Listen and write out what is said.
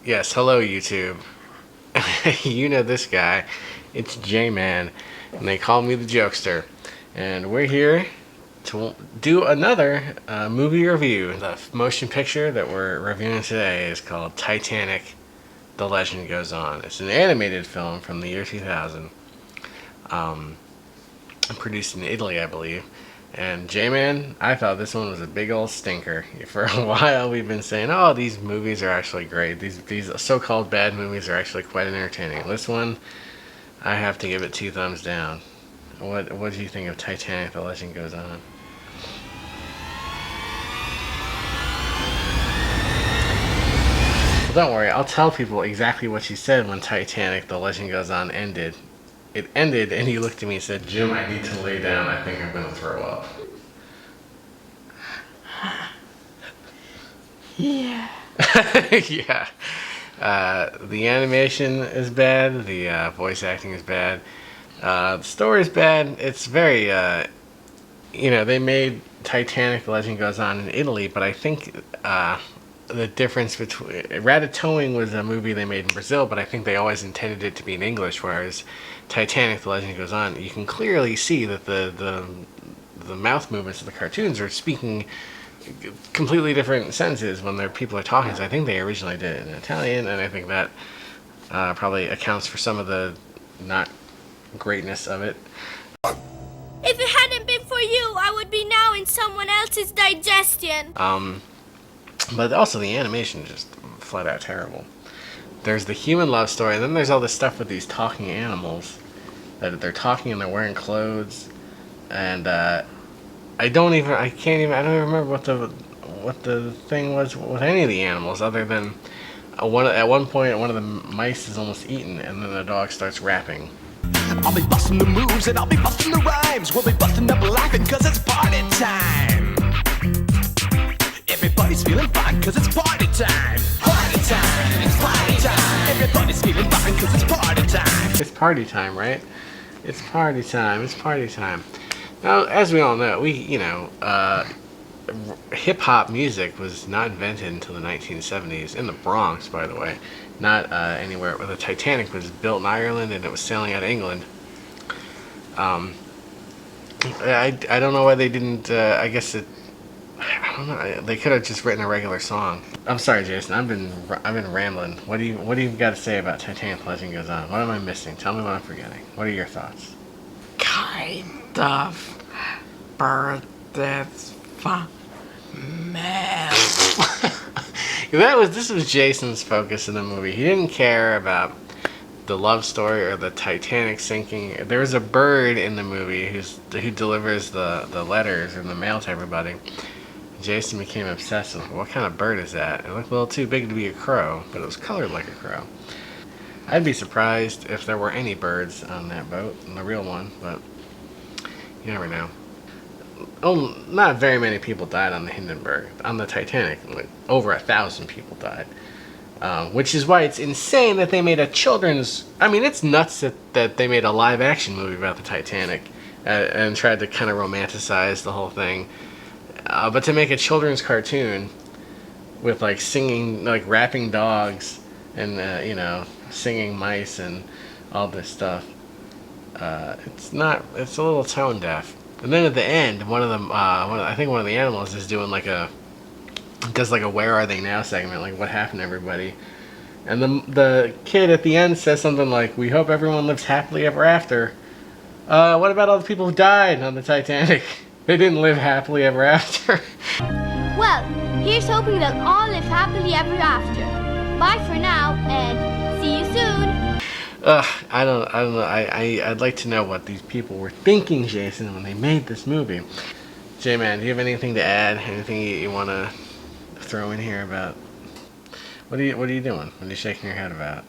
Yes, hello YouTube. You know this guy. It's J-Man, and they call me the Jokester. And we're here to do another movie review. The motion picture that we're reviewing today is called Titanic, The Legend Goes On. It's an animated film from the year 2000. Produced in Italy, I believe. And J-Man, I thought this one was a big old stinker. For a while we've been saying, oh, these movies are actually great. These so-called bad movies are actually quite entertaining. This one, I have to give it 2 thumbs down. What do you think of Titanic, The Legend Goes On? Well, don't worry, I'll tell people exactly what you said when Titanic, The Legend Goes On ended. It ended, and you looked at me and said, Jim, I need to lay down. I think I'm going to throw up. Yeah. Yeah. The animation is bad. The voice acting is bad. The story is bad. It's very, they made Titanic, The Legend Goes On in Italy, but I think the difference between... Ratatouille was a movie they made in Brazil, but I think they always intended it to be in English, whereas Titanic, The Legend Goes On, you can clearly see that the mouth movements of the cartoons are speaking completely different sentences when people are talking. So I think they originally did it in Italian, and I think that probably accounts for some of the not greatness of it. If it hadn't been for you, I would be now in someone else's digestion. But also the animation is just flat out terrible. There's the human love story, and then there's all this stuff with these talking animals. That they're talking and they're wearing clothes. And I don't even remember what the thing was with any of the animals, other than at one point one of the mice is almost eaten, and then the dog starts rapping. I'll be busting the moves and I'll be busting the rhymes. We'll be busting up laughing cause it's party time. Everybody's feeling fine cause it's party time. Party time, it's party time. Everybody's feeling fine cause it's party time. It's party time, right? It's party time, it's party time. Now, as we all know, hip-hop music was not invented until the 1970s, in the Bronx, by the way. Not anywhere where the Titanic was built in Ireland and it was sailing out of England. I don't know why they didn't, I don't know, they could have just written a regular song. I'm sorry, Jason, I've been rambling. What do you got to say about Titanic, The Legend Goes On? What am I missing? Tell me what I'm forgetting. What are your thoughts? Kind of bird that's man. This was Jason's focus in the movie. He didn't care about the love story or the Titanic sinking. There was a bird in the movie who delivers the letters and the mail to everybody. Jason became obsessed with, what kind of bird is that? It looked a little too big to be a crow, but it was colored like a crow. I'd be surprised if there were any birds on that boat, the real one, but you never know. Oh, not very many people died on the Hindenburg. On the Titanic, over 1,000 people died. Which is why it's insane that they made a children's... I mean, it's nuts that they made a live-action movie about the Titanic and tried to kind of romanticize the whole thing. But to make a children's cartoon with, singing, rapping dogs and, singing mice and all this stuff, it's a little tone deaf. And then at the end, I think one of the animals is doing does a Where Are They Now segment, like what happened to everybody. And the kid at the end says something like, we hope everyone lives happily ever after. What about all the people who died on the Titanic? They didn't live happily ever after. Well, here's hoping they'll all live happily ever after. Bye for now, and see you soon. I don't know. I'd like to know what these people were thinking, Jason, when they made this movie. J-Man, do you have anything to add? Anything you want to throw in here about? What are you doing? What are you shaking your head about?